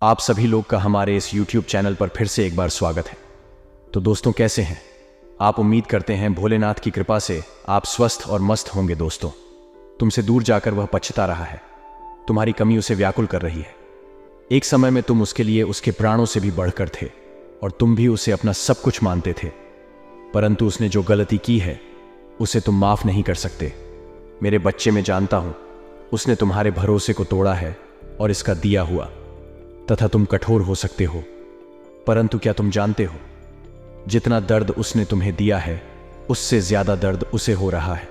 आप सभी लोग का हमारे इस YouTube चैनल पर फिर से एक बार स्वागत है। तो दोस्तों, कैसे हैं आप? उम्मीद करते हैं भोलेनाथ की कृपा से आप स्वस्थ और मस्त होंगे। दोस्तों, तुमसे दूर जाकर वह पछता रहा है, तुम्हारी कमी उसे व्याकुल कर रही है। एक समय में तुम उसके लिए उसके प्राणों से भी बढ़कर थे और तुम भी उसे अपना सब कुछ मानते थे, परंतु उसने जो गलती की है उसे तुम माफ नहीं कर सकते। मेरे बच्चे, मैं जानता हूं उसने तुम्हारे भरोसे को तोड़ा है और इसका दिया हुआ तथा तुम कठोर हो सकते हो, परंतु क्या तुम जानते हो जितना दर्द उसने तुम्हें दिया है उससे ज्यादा दर्द उसे हो रहा है।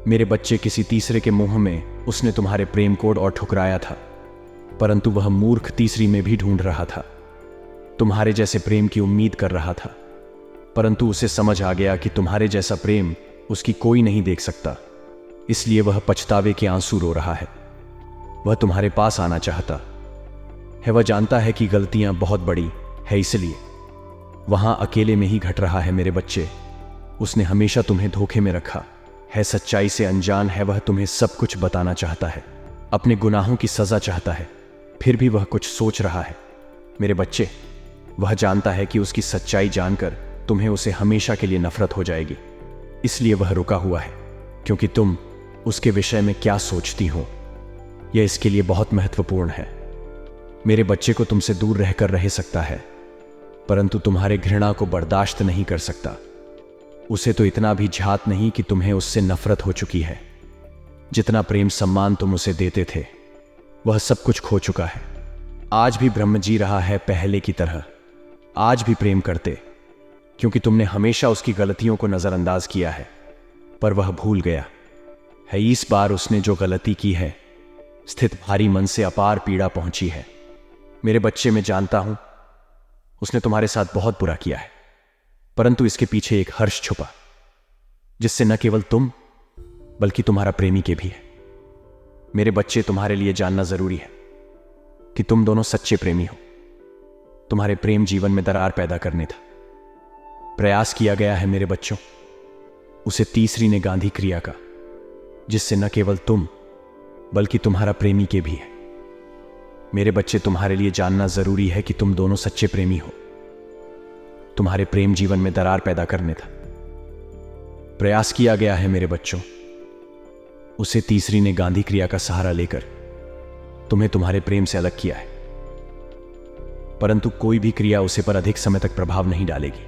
मेरे बच्चे, किसी तीसरे के मुंह में उसने तुम्हारे प्रेम कोड और ठुकराया था, परंतु वह मूर्ख तीसरी में भी ढूंढ रहा था। तुम्हारे जैसे प्रेम की उम्मीद कर रहा था, परंतु उसे समझ आ गया कि तुम्हारे जैसा प्रेम उसकी कोई नहीं देख सकता, इसलिए वह पछतावे के आंसू रो रहा है। वह तुम्हारे पास आना चाहता है, वह जानता है कि गलतियां बहुत बड़ी है, इसलिए वहां अकेले में ही घट रहा है। मेरे बच्चे, उसने हमेशा तुम्हें धोखे में रखा है, सच्चाई से अनजान है। वह तुम्हें सब कुछ बताना चाहता है, अपने गुनाहों की सजा चाहता है, फिर भी वह कुछ सोच रहा है। मेरे बच्चे, वह जानता है कि उसकी सच्चाई जानकर तुम्हें उसे हमेशा के लिए नफरत हो जाएगी, इसलिए वह रुका हुआ है, क्योंकि तुम उसके विषय में क्या सोचती हो यह इसके लिए बहुत महत्वपूर्ण है। मेरे बच्चे को तुमसे दूर रहकर रह सकता है, परंतु तुम्हारे घृणा को बर्दाश्त नहीं कर सकता। उसे तो इतना भी झात नहीं कि तुम्हें उससे नफरत हो चुकी है। जितना प्रेम सम्मान तुम उसे देते थे वह सब कुछ खो चुका है। आज भी ब्रह्म जी रहा है पहले की तरह, आज भी प्रेम करते, क्योंकि तुमने हमेशा उसकी गलतियों को नजरअंदाज किया है, पर वह भूल गया है। इस बार उसने जो गलती की है, स्थित भारी मन से अपार पीड़ा पहुंची है। मेरे बच्चे, मैं जानता हूं उसने तुम्हारे साथ बहुत बुरा किया है, परंतु इसके पीछे एक हर्ष छुपा, जिससे न केवल तुम बल्कि तुम्हारा प्रेमी के भी है। मेरे बच्चे, तुम्हारे लिए जानना जरूरी है कि तुम दोनों सच्चे प्रेमी हो। तुम्हारे प्रेम जीवन में दरार पैदा करने था प्रयास किया गया है। मेरे बच्चों, उसे तीसरी ने गांधी क्रिया का, जिससे न केवल तुम बल्कि तुम्हारा प्रेमी के भी है। मेरे बच्चे, तुम्हारे लिए जानना जरूरी है कि तुम दोनों सच्चे प्रेमी हो। तुम्हारे प्रेम जीवन में दरार पैदा करने था प्रयास किया गया है। मेरे बच्चों, उसे तीसरी ने गांधी क्रिया का सहारा लेकर तुम्हें तुम्हारे प्रेम से अलग किया है, परंतु कोई भी क्रिया उसे पर अधिक समय तक प्रभाव नहीं डालेगी,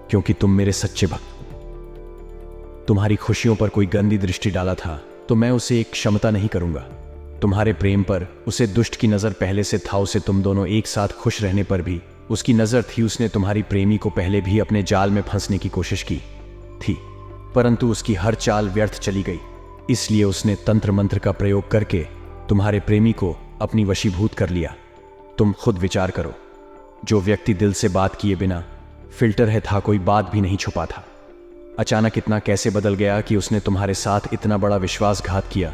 क्योंकि तुम मेरे सच्चे भक्त। तुम्हारी खुशियों पर कोई गंदी दृष्टि डाला था तो मैं उसे एक क्षमता नहीं करूंगा। तुम्हारे प्रेम पर उसे दुष्ट की नजर पहले से था। उसे तुम दोनों एक साथ खुश रहने पर भी उसकी नजर थी। उसने तुम्हारी प्रेमी को पहले भी अपने जाल में फंसने की कोशिश की थी, परंतु उसकी हर चाल व्यर्थ चली गई। इसलिए उसने तंत्र मंत्र का प्रयोग करके तुम्हारे प्रेमी को अपनी वशीभूत कर लिया। तुम खुद विचार करो, जो व्यक्ति दिल से बात किए बिना फिल्टर है था, कोई बात भी नहीं छुपा था, अचानक इतना कैसे बदल गया कि उसने तुम्हारे साथ इतना बड़ा विश्वासघात किया।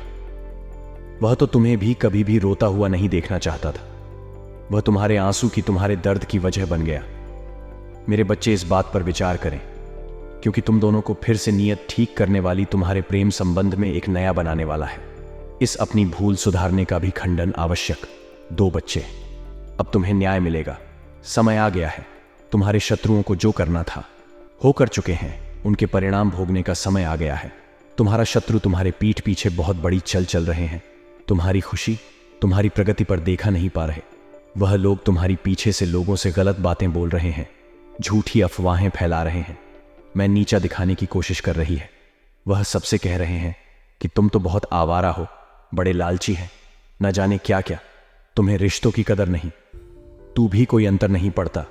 वह तो तुम्हें भी कभी भी रोता हुआ नहीं देखना चाहता था। वह तुम्हारे आंसू की, तुम्हारे दर्द की वजह बन गया। मेरे बच्चे, इस बात पर विचार करें, क्योंकि तुम दोनों को फिर से नियत ठीक करने वाली तुम्हारे प्रेम संबंध में एक नया बनाने वाला है। इस अपनी भूल सुधारने का भी खंडन आवश्यक। दो बच्चे, अब तुम्हें न्याय मिलेगा। समय आ गया है। तुम्हारे शत्रुओं को जो करना था हो कर चुके हैं, उनके परिणाम भोगने का समय आ गया है। तुम्हारा शत्रु तुम्हारे पीठ पीछे बहुत बड़ी चल रहे हैं। तुम्हारी खुशी, तुम्हारी प्रगति पर देखा नहीं पा रहे। वह लोग तुम्हारी पीछे से लोगों से गलत बातें बोल रहे हैं, झूठी अफवाहें फैला रहे हैं, मैं नीचा दिखाने की कोशिश कर रही है। वह सबसे कह रहे हैं कि तुम तो बहुत आवारा हो, बड़े लालची हैं, न जाने क्या क्या। तुम्हें रिश्तों की कदर नहीं। तू भी कोई अंतर नहीं पड़ता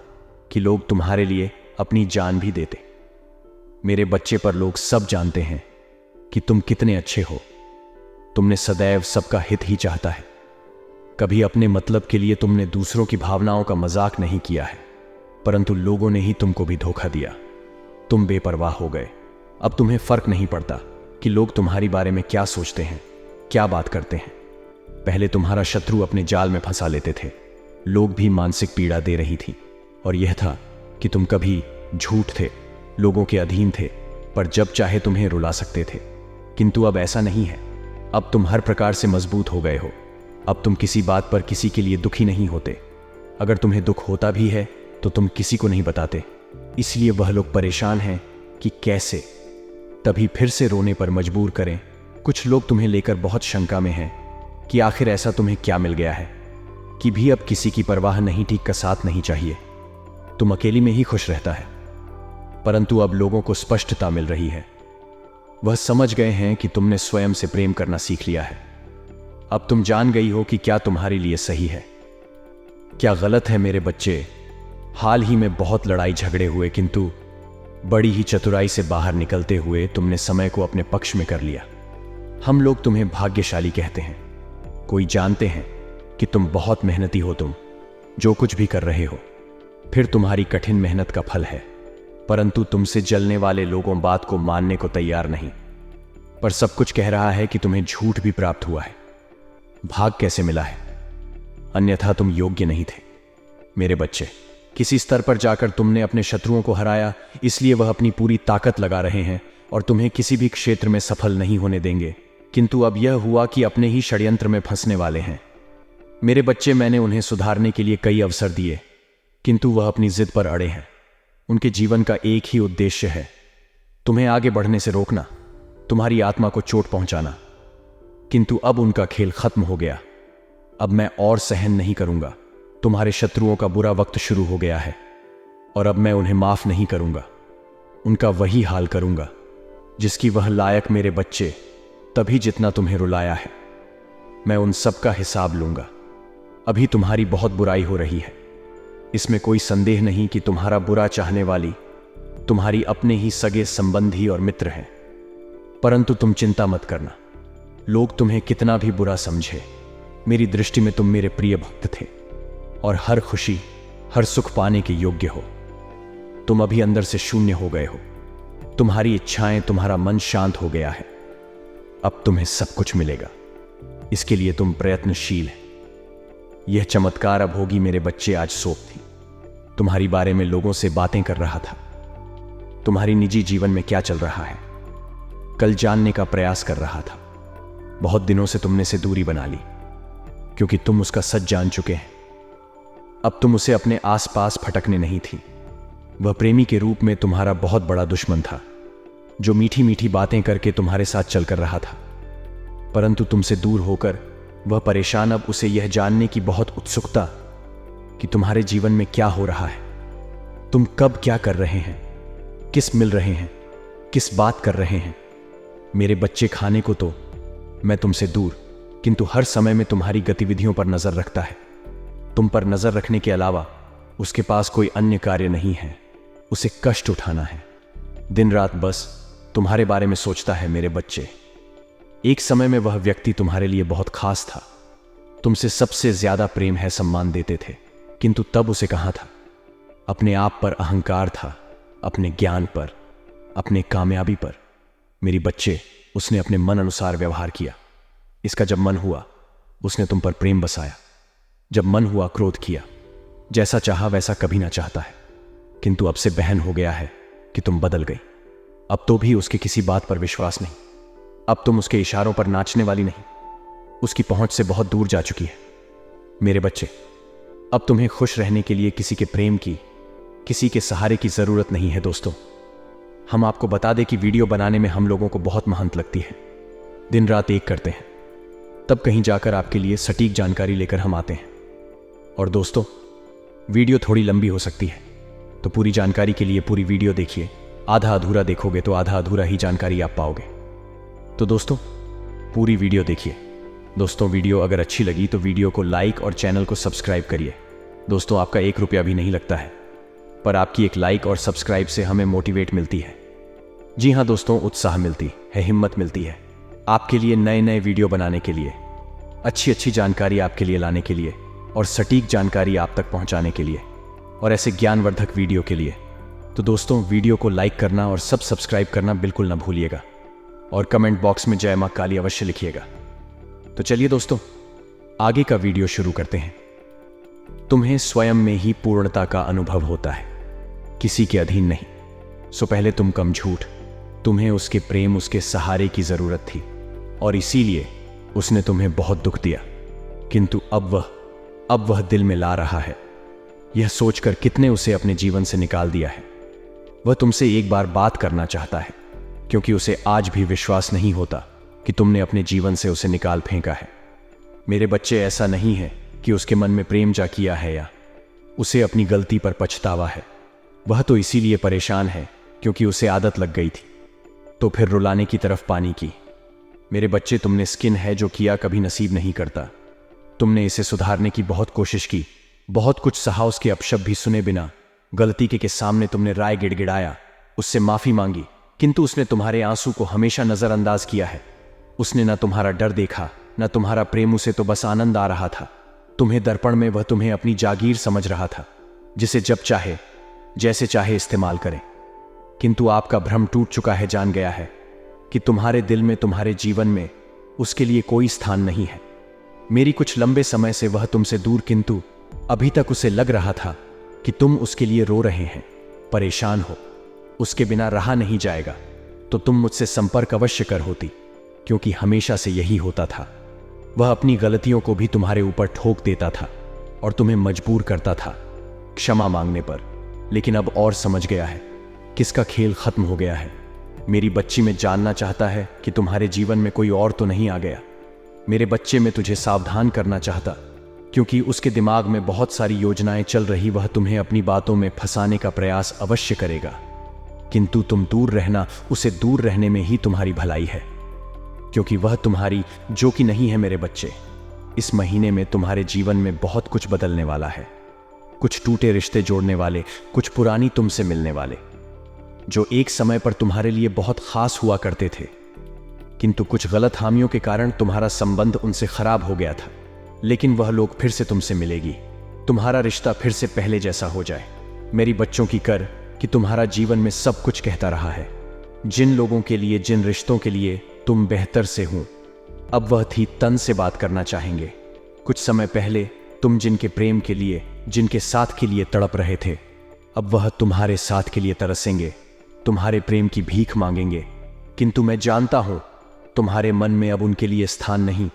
कि लोग तुम्हारे लिए अपनी जान भी देते। मेरे बच्चे, पर लोग सब जानते हैं कि तुम कितने अच्छे हो। तुमने सदैव सबका हित ही चाहता है। कभी अपने मतलब के लिए तुमने दूसरों की भावनाओं का मजाक नहीं किया है, परंतु लोगों ने ही तुमको भी धोखा दिया। तुम बेपरवाह हो गए। अब तुम्हें फर्क नहीं पड़ता कि लोग तुम्हारी बारे में क्या सोचते हैं, क्या बात करते हैं। पहले तुम्हारा शत्रु अपने जाल में फंसा लेते थे, लोग भी मानसिक पीड़ा दे रही थी, और यह था कि तुम कभी झूठ थे, लोगों के अधीन थे, पर जब चाहे तुम्हें रुला सकते थे। किंतु अब ऐसा नहीं है। अब तुम हर प्रकार से मजबूत हो गए हो। अब तुम किसी बात पर किसी के लिए दुखी नहीं होते। अगर तुम्हें दुख होता भी है तो तुम किसी को नहीं बताते, इसलिए वह लोग परेशान हैं कि कैसे तभी फिर से रोने पर मजबूर करें। कुछ लोग तुम्हें लेकर बहुत शंका में हैं कि आखिर ऐसा तुम्हें क्या मिल गया है कि भी अब किसी की परवाह नहीं, ठीक का साथ नहीं चाहिए, तुम अकेली में ही खुश रहता है। परंतु अब लोगों को स्पष्टता मिल रही है। वह समझ गए हैं कि तुमने स्वयं से प्रेम करना सीख लिया है। अब तुम जान गई हो कि क्या तुम्हारे लिए सही है, क्या गलत है। मेरे बच्चे, हाल ही में बहुत लड़ाई झगड़े हुए, किंतु बड़ी ही चतुराई से बाहर निकलते हुए तुमने समय को अपने पक्ष में कर लिया। हम लोग तुम्हें भाग्यशाली कहते हैं। कोई जानते हैं कि तुम बहुत मेहनती हो, तुम जो कुछ भी कर रहे हो फिर तुम्हारी कठिन मेहनत का फल है। परंतु तुमसे जलने वाले लोगों बात को मानने को तैयार नहीं, पर सब कुछ कह रहा है कि तुम्हें झूठ भी प्राप्त हुआ है। भाग कैसे मिला है, अन्यथा तुम योग्य नहीं थे। मेरे बच्चे, किसी स्तर पर जाकर तुमने अपने शत्रुओं को हराया, इसलिए वह अपनी पूरी ताकत लगा रहे हैं और तुम्हें किसी भी क्षेत्र में सफल नहीं होने देंगे। किंतु अब यह हुआ कि अपने ही षड्यंत्र में फंसने वाले हैं। मेरे बच्चे, मैंने उन्हें सुधारने के लिए कई अवसर दिए, किंतु वह अपनी जिद पर अड़े हैं। उनके जीवन का एक ही उद्देश्य है, तुम्हें आगे बढ़ने से रोकना, तुम्हारी आत्मा को चोट पहुंचाना। किंतु अब उनका खेल खत्म हो गया। अब मैं और सहन नहीं करूंगा। तुम्हारे शत्रुओं का बुरा वक्त शुरू हो गया है और अब मैं उन्हें माफ नहीं करूंगा। उनका वही हाल करूंगा जिसकी वह लायक। मेरे बच्चे, तभी जितना तुम्हें रुलाया है मैं उन सब का हिसाब लूंगा। अभी तुम्हारी बहुत बुराई हो रही है, इसमें कोई संदेह नहीं कि तुम्हारा बुरा चाहने वाली तुम्हारी अपने ही सगे संबंधी और मित्र हैं। परंतु तुम चिंता मत करना, लोग तुम्हें कितना भी बुरा समझे, मेरी दृष्टि में तुम मेरे प्रिय भक्त थे और हर खुशी हर सुख पाने के योग्य हो। तुम अभी अंदर से शून्य हो गए हो, तुम्हारी इच्छाएं, तुम्हारा मन शांत हो गया है। अब तुम्हें सब कुछ मिलेगा, इसके लिए तुम प्रयत्नशील हैं। यह चमत्कार अब होगी। मेरे बच्चे, आज सोप थी, तुम्हारी बारे में लोगों से बातें कर रहा था। तुम्हारी निजी जीवन में क्या चल रहा है कल जानने का प्रयास कर रहा था। बहुत दिनों से तुमने से दूरी बना ली क्योंकि तुम उसका सच जान चुके हैं। अब तुम उसे अपने आसपास फटकने नहीं थी। वह प्रेमी के रूप में तुम्हारा बहुत बड़ा दुश्मन था, जो मीठी मीठी बातें करके तुम्हारे साथ चलकर रहा था। परंतु तुमसे दूर होकर वह परेशान, अब उसे यह जानने की बहुत उत्सुकता कि तुम्हारे जीवन में क्या हो रहा है, तुम कब क्या कर रहे हैं, किस मिल रहे हैं, किस बात कर रहे हैं। मेरे बच्चे, खाने को तो मैं तुमसे दूर, किंतु हर समय में तुम्हारी गतिविधियों पर नजर रखता है। तुम पर नजर रखने के अलावा उसके पास कोई अन्य कार्य नहीं है। उसे कष्ट उठाना है, दिन रात बस तुम्हारे बारे में सोचता है। मेरे बच्चे, एक समय में वह व्यक्ति तुम्हारे लिए बहुत खास था, तुमसे सबसे ज्यादा प्रेम है सम्मान देते थे, किंतु तब उसे कहां था। अपने आप पर अहंकार था, अपने ज्ञान पर, अपने कामयाबी पर। मेरी बच्चे, उसने अपने मन अनुसार व्यवहार किया। इसका जब मन हुआ उसने तुम पर प्रेम बसाया, जब मन हुआ क्रोध किया। जैसा चाहा वैसा कभी ना चाहता है, किंतु अब से बहन हो गया है कि तुम बदल गई। अब तो भी उसके किसी बात पर विश्वास नहीं। अब तुम उसके इशारों पर नाचने वाली नहीं, उसकी पहुंच से बहुत दूर जा चुकी है। मेरे बच्चे, अब तुम्हें खुश रहने के लिए किसी के प्रेम की, किसी के सहारे की जरूरत नहीं है। दोस्तों, हम आपको बता दें कि वीडियो बनाने में हम लोगों को बहुत मेहनत लगती है, दिन रात एक करते हैं, तब कहीं जाकर आपके लिए सटीक जानकारी लेकर हम आते हैं। और दोस्तों, वीडियो थोड़ी लंबी हो सकती है, तो पूरी जानकारी के लिए पूरी वीडियो देखिए। आधा अधूरा देखोगे तो आधा अधूरा ही जानकारी आप पाओगे। तो दोस्तों, पूरी वीडियो देखिए। दोस्तों, वीडियो अगर अच्छी लगी तो वीडियो को लाइक और चैनल को सब्सक्राइब करिए। दोस्तों, आपका 1 रुपया भी नहीं लगता है, पर आपकी एक लाइक और सब्सक्राइब से हमें मोटिवेट मिलती है। जी हाँ दोस्तों, उत्साह मिलती है, हिम्मत मिलती है आपके लिए नए नए वीडियो बनाने के लिए, अच्छी अच्छी जानकारी आपके लिए लाने के लिए और सटीक जानकारी आप तक पहुंचाने के लिए, और ऐसे ज्ञानवर्धक वीडियो के लिए। तो दोस्तों, वीडियो को लाइक करना और सब्सक्राइब करना बिल्कुल ना भूलिएगा, और कमेंट बॉक्स में जय मां काली अवश्य लिखिएगा। तो चलिए दोस्तों, आगे का वीडियो शुरू करते हैं। तुम्हें स्वयं में ही पूर्णता का अनुभव होता है, किसी के अधीन नहीं। सो पहले तुम कम झूठ, तुम्हें उसके प्रेम, उसके सहारे की जरूरत थी, और इसीलिए उसने तुम्हें बहुत दुख दिया, किंतु अब वह दिल में ला रहा है, यह सोचकर कितने उसे अपने जीवन से निकाल दिया है। वह तुमसे एक बार बात करना चाहता है, क्योंकि उसे आज भी विश्वास नहीं होता कि तुमने अपने जीवन से उसे निकाल फेंका है। मेरे बच्चे, ऐसा नहीं है कि उसके मन में प्रेम जा किया है या उसे अपनी गलती पर पछतावा है। वह तो इसीलिए परेशान है क्योंकि उसे आदत लग गई थी, तो फिर रुलाने की तरफ पानी की। मेरे बच्चे, तुमने स्किन है जो किया कभी नसीब नहीं करता। तुमने इसे सुधारने की बहुत कोशिश की, बहुत कुछ सहा, उसके अपशब्द भी सुने बिना गलती के सामने तुमने राय गिड़गिड़ाया, उससे माफी मांगी, किंतु उसने तुम्हारे आंसू को हमेशा नजरअंदाज किया है। उसने ना तुम्हारा डर देखा, ना तुम्हारा प्रेम, उसे तो बस आनंद आ रहा था। तुम्हें दर्पण में वह तुम्हें अपनी जागीर समझ रहा था, जिसे जब चाहे जैसे चाहे इस्तेमाल करे। किंतु आपका भ्रम टूट चुका है, जान गया है कि तुम्हारे दिल में, तुम्हारे जीवन में उसके लिए कोई स्थान नहीं है। मेरी कुछ लंबे समय से वह तुमसे दूर, किंतु अभी तक उसे लग रहा था कि तुम उसके लिए रो रहे हैं, परेशान हो, उसके बिना रहा नहीं जाएगा। तो तुम मुझसे संपर्क अवश्य कर होती, क्योंकि हमेशा से यही होता था। वह अपनी गलतियों को भी तुम्हारे ऊपर ठोक देता था और तुम्हें मजबूर करता था क्षमा मांगने पर। लेकिन अब और समझ गया है किसका खेल खत्म हो गया है। मेरी बच्ची, में जानना चाहता है कि तुम्हारे जीवन में कोई और तो नहीं आ गया। मेरे बच्चे, में तुझे सावधान करना चाहता, क्योंकि उसके दिमाग में बहुत सारी योजनाएं चल रही। वह तुम्हें अपनी बातों में फंसाने का प्रयास अवश्य करेगा, किंतु तुम दूर रहना, उसे दूर रहने में ही तुम्हारी भलाई है, क्योंकि वह तुम्हारी जो कि नहीं है। मेरे बच्चे, इस महीने में तुम्हारे जीवन में बहुत कुछ बदलने वाला है। कुछ टूटे रिश्ते जोड़ने वाले, कुछ पुरानी तुमसे मिलने वाले, जो एक समय पर तुम्हारे लिए बहुत खास हुआ करते थे, किंतु कुछ गलतफहमियों के कारण तुम्हारा संबंध उनसे खराब हो गया था। लेकिन वह लोग फिर से तुमसे मिलेगी, तुम्हारा रिश्ता फिर से पहले जैसा हो जाए। मेरी बच्चों की कर कि तुम्हारा जीवन में सब कुछ कहता रहा है। जिन लोगों के लिए, जिन रिश्तों के लिए तुम बेहतर से हूं, अब वह थी तन से बात करना चाहेंगे। कुछ समय पहले तुम जिनके प्रेम के लिए, जिनके साथ के लिए तड़प रहे थे, अब वह तुम्हारे साथ के लिए तरसेंगे, तुम्हारे प्रेम की भीख मांगेंगे। किंतु मैं जानता हूं तुम्हारे मन में अब उनके लिए स्थान नहीं,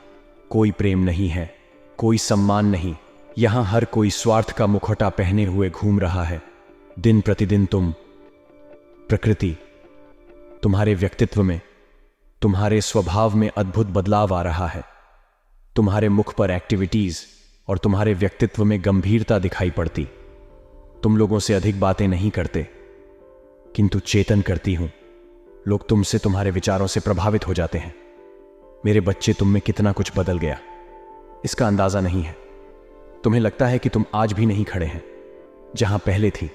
कोई प्रेम नहीं है, कोई सम्मान नहीं। यहां हर कोई स्वार्थ का मुखौटा पहने हुए घूम रहा है। दिन प्रतिदिन प्रकृति तुम्हारे व्यक्तित्व में, तुम्हारे स्वभाव में अद्भुत बदलाव आ रहा है। तुम्हारे मुख पर एक्टिविटीज और तुम्हारे व्यक्तित्व में गंभीरता दिखाई पड़ती। तुम लोगों से अधिक बातें नहीं करते, किंतु चेतन करती हूं। लोग तुमसे, तुम्हारे विचारों से प्रभावित हो जाते हैं। मेरे बच्चे, तुम में कितना कुछ बदल गया, इसका अंदाजा नहीं है। तुम्हें लगता है कि तुम आज भी नहीं खड़े हैं जहां पहले थी।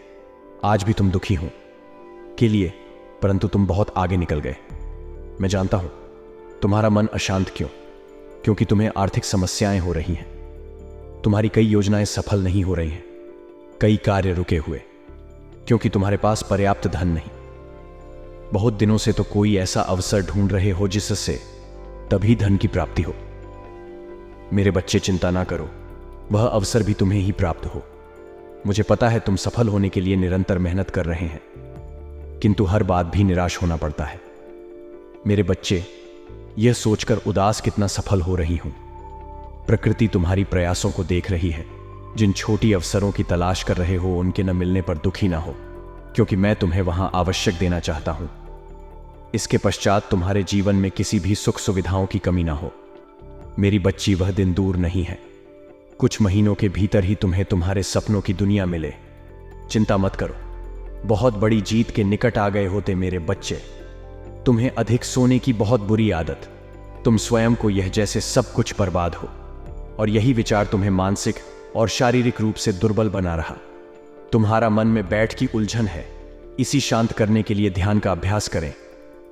आज भी तुम दुखी हो के लिए, परंतु तुम बहुत आगे निकल गए। मैं जानता हूं तुम्हारा मन अशांत क्यों, क्योंकि तुम्हें आर्थिक समस्याएं हो रही हैं। तुम्हारी कई योजनाएं सफल नहीं हो रही हैं, कई कार्य रुके हुए, क्योंकि तुम्हारे पास पर्याप्त धन नहीं। बहुत दिनों से तो कोई ऐसा अवसर ढूंढ रहे हो जिससे तभी धन की प्राप्ति हो। मेरे बच्चे, चिंता ना करो, वह अवसर भी तुम्हें ही प्राप्त हो। मुझे पता है तुम सफल होने के लिए निरंतर मेहनत कर रहे हैं, किंतु हर बात भी निराश होना पड़ता है। मेरे बच्चे, यह सोचकर उदास कितना सफल हो रही हूं। प्रकृति तुम्हारी प्रयासों को देख रही है। जिन छोटी अवसरों की तलाश कर रहे हो, उनके न मिलने पर दुखी ना हो, क्योंकि मैं तुम्हें वहां आवश्यक देना चाहता हूं। इसके पश्चात तुम्हारे जीवन में किसी भी सुख सुविधाओं की कमी ना हो। मेरी बच्ची, वह दिन दूर नहीं है। कुछ महीनों के भीतर ही तुम्हें तुम्हारे सपनों की दुनिया मिले। चिंता मत करो, बहुत बड़ी जीत के निकट आ गए होते मेरे बच्चे। तुम्हें अधिक सोने की बहुत बुरी आदत, तुम स्वयं को यह जैसे सब कुछ बर्बाद हो, और यही विचार तुम्हें मानसिक और शारीरिक रूप से दुर्बल बना रहा। तुम्हारा मन में बैठ की उलझन है। इसी शांत करने के लिए ध्यान का अभ्यास करें।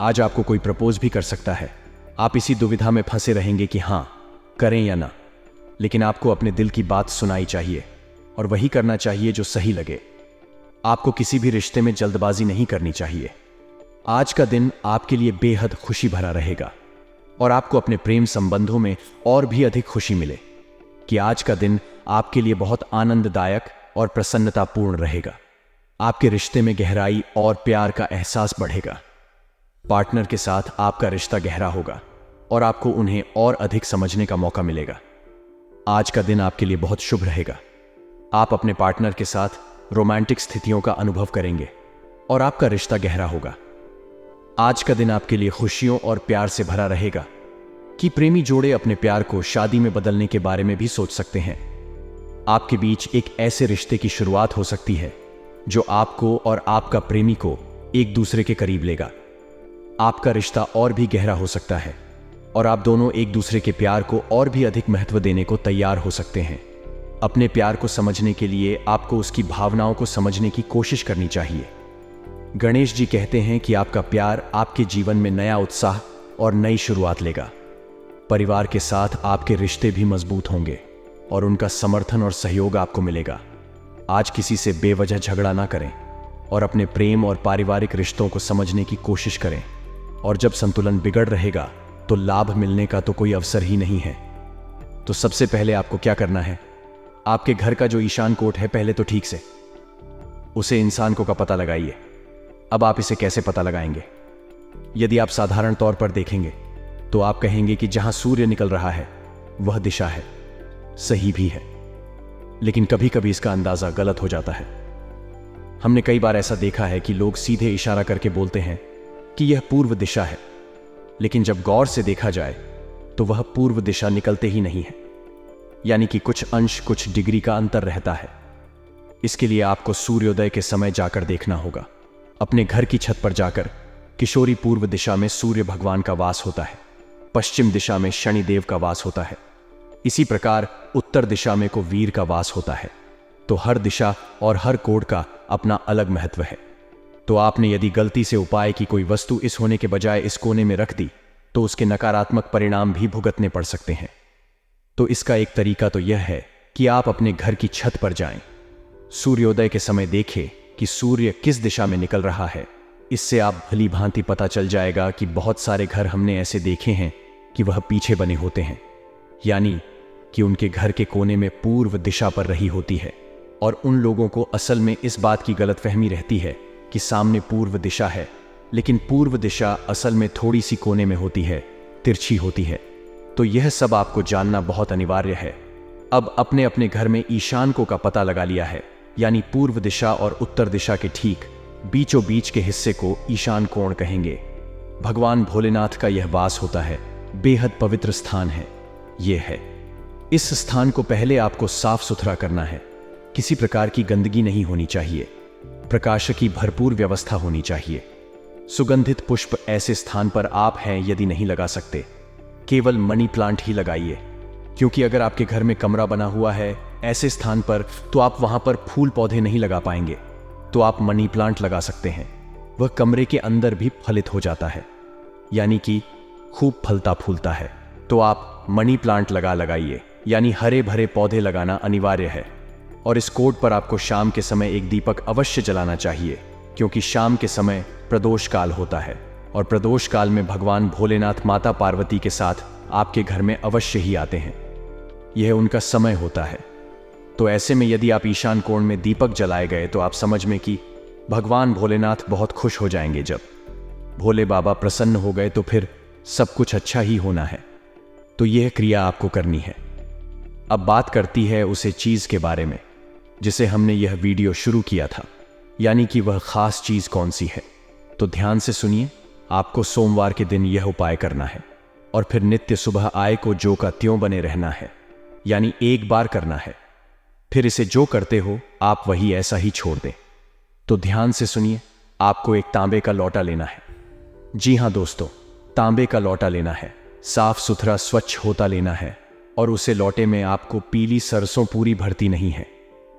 आज आपको कोई प्रपोज भी कर सकता है। आप इसी दुविधा में फंसे रहेंगे कि हां करें या ना, लेकिन आपको अपने दिल की बात सुनाई चाहिए और वही करना चाहिए जो सही लगे। आपको किसी भी रिश्ते में जल्दबाजी नहीं करनी चाहिए। आज का दिन आपके लिए बेहद खुशी भरा रहेगा और आपको अपने प्रेम संबंधों में और भी अधिक खुशी मिले कि आज का दिन आपके लिए बहुत आनंददायक और प्रसन्नतापूर्ण रहेगा। आपके रिश्ते में गहराई और प्यार का एहसास बढ़ेगा। पार्टनर के साथ आपका रिश्ता गहरा होगा और आपको उन्हें और अधिक समझने का मौका मिलेगा। आज का दिन आपके लिए बहुत शुभ रहेगा। आप अपने पार्टनर के साथ रोमांटिक स्थितियों का अनुभव करेंगे और आपका रिश्ता गहरा होगा। आज का दिन आपके लिए खुशियों और प्यार से भरा रहेगा कि प्रेमी जोड़े अपने प्यार को शादी में बदलने के बारे में भी सोच सकते हैं। आपके बीच एक ऐसे रिश्ते की शुरुआत हो सकती है जो आपको और आपका प्रेमी को एक दूसरे के करीब लेगा। आपका रिश्ता और भी गहरा हो सकता है और आप दोनों एक दूसरे के प्यार को और भी अधिक महत्व देने को तैयार हो सकते हैं। अपने प्यार को समझने के लिए आपको उसकी भावनाओं को समझने की कोशिश करनी चाहिए। गणेश जी कहते हैं कि आपका प्यार आपके जीवन में नया उत्साह और नई शुरुआत लेगा। परिवार के साथ आपके रिश्ते भी मजबूत होंगे और उनका समर्थन और सहयोग आपको मिलेगा। आज किसी से बेवजह झगड़ा ना करें और अपने प्रेम और पारिवारिक रिश्तों को समझने की कोशिश करें। और जब संतुलन बिगड़ रहेगा तो लाभ मिलने का तो कोई अवसर ही नहीं है। तो सबसे पहले आपको क्या करना है, आपके घर का जो ईशान कोट है पहले तो ठीक से उसे इंसान को का पता लगाइए। अब आप इसे कैसे पता लगाएंगे? यदि आप साधारण तौर पर देखेंगे तो आप कहेंगे कि जहां सूर्य निकल रहा है वह दिशा है। सही भी है, लेकिन कभी कभी इसका अंदाजा गलत हो जाता है। हमने कई बार ऐसा देखा है कि लोग सीधे इशारा करके बोलते हैं कि यह पूर्व दिशा है, लेकिन जब गौर से देखा जाए तो वह पूर्व दिशा निकलते ही नहीं है, यानी कि कुछ अंश कुछ डिग्री का अंतर रहता है। इसके लिए आपको सूर्योदय के समय जाकर देखना होगा। अपने घर की छत पर जाकर किशोरी पूर्व दिशा में सूर्य भगवान का वास होता है, पश्चिम दिशा में शनिदेव का वास होता है, इसी प्रकार उत्तर दिशा में को वीर का वास होता है। तो हर दिशा और हर कोड का अपना अलग महत्व है। तो आपने यदि गलती से उपाय की कोई वस्तु इस होने के बजाय इस कोने में रख दी तो उसके नकारात्मक परिणाम भी भुगतने पड़ सकते हैं। तो इसका एक तरीका तो यह है कि आप अपने घर की छत पर जाएं, सूर्योदय के समय देखें कि सूर्य किस दिशा में निकल रहा है। इससे आप भली भांति पता चल जाएगा कि बहुत सारे घर हमने ऐसे देखे हैं कि वह पीछे बने होते हैं, यानी कि उनके घर के कोने में पूर्व दिशा पर रही होती है। और उन लोगों को असल में इस बात की गलतफहमी रहती है कि सामने पूर्व दिशा है, लेकिन पूर्व दिशा असल में थोड़ी सी कोने में होती है, तिरछी होती है। तो यह सब आपको जानना बहुत अनिवार्य है। अब अपने अपने घर में ईशान को का पता लगा लिया है, यानी पूर्व दिशा और उत्तर दिशा के ठीक बीचों बीच के हिस्से को ईशान कोण कहेंगे। भगवान भोलेनाथ का यह वास होता है, बेहद पवित्र स्थान है। यह है, इस स्थान को पहले आपको साफ सुथरा करना है। किसी प्रकार की गंदगी नहीं होनी चाहिए। प्रकाश की भरपूर व्यवस्था होनी चाहिए। सुगंधित पुष्प ऐसे स्थान पर आप हैं यदि नहीं लगा सकते, केवल मनी प्लांट ही लगाइए, क्योंकि अगर आपके घर में कमरा बना हुआ है ऐसे स्थान पर तो आप वहां पर फूल पौधे नहीं लगा पाएंगे। तो आप मनी प्लांट लगा सकते हैं, वह कमरे के अंदर भी फलित हो जाता है, यानी कि खूब फलता फूलता है। तो आप मनी प्लांट लगाइए, यानी हरे भरे पौधे लगाना अनिवार्य है। और इस कोड पर आपको शाम के समय एक दीपक अवश्य जलाना चाहिए, क्योंकि शाम के समय प्रदोष काल होता है और प्रदोष काल में भगवान भोलेनाथ माता पार्वती के साथ आपके घर में अवश्य ही आते हैं। यह उनका समय होता है। तो ऐसे में यदि आप ईशान कोण में दीपक जलाए गए तो आप समझ में कि भगवान भोलेनाथ बहुत खुश हो जाएंगे। जब भोले बाबा प्रसन्न हो गए तो फिर सब कुछ अच्छा ही होना है। तो यह क्रिया आपको करनी है। अब बात करती है उसे चीज के बारे में जिसे हमने यह वीडियो शुरू किया था, यानी कि वह खास चीज कौन सी है। तो ध्यान से सुनिए। आपको सोमवार के दिन यह उपाय करना है और फिर नित्य सुबह आय को जो का त्यों बने रहना है, यानी एक बार करना है। फिर इसे जो करते हो आप वही ऐसा ही छोड़ दें। तो ध्यान से सुनिए। आपको एक तांबे का लोटा लेना है। जी हां दोस्तों, तांबे का लोटा लेना है। साफ सुथरा स्वच्छ होता लेना है और उसे लोटे में आपको पीली सरसों पूरी भरती नहीं है,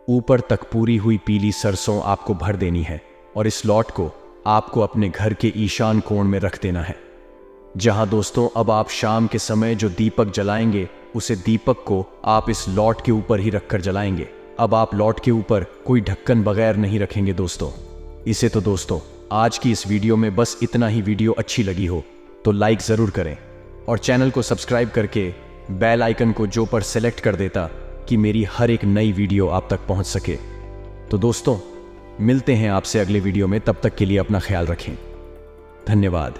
ऊपर तक पूरी हुई पीली सरसों आपको भर देनी है। और इस लौट को आपको अपने घर के ईशान कोण में रख देना है। जहां दोस्तों अब आप शाम के समय जो दीपक जलाएंगे उसे दीपक को आप इस लौट के ऊपर ही रखकर जलाएंगे। अब आप लौट के ऊपर कोई ढक्कन बगैर नहीं रखेंगे दोस्तों। इसे तो दोस्तों आज की इस वीडियो में बस इतना ही। वीडियो अच्छी लगी हो तो लाइक जरूर करें और चैनल को सब्सक्राइब करके बेल आइकन को जो पर सेलेक्ट कर देता कि मेरी हर एक नई वीडियो आप तक पहुंच सके। तो दोस्तों मिलते हैं आपसे अगले वीडियो में, तब तक के लिए अपना ख्याल रखें। धन्यवाद।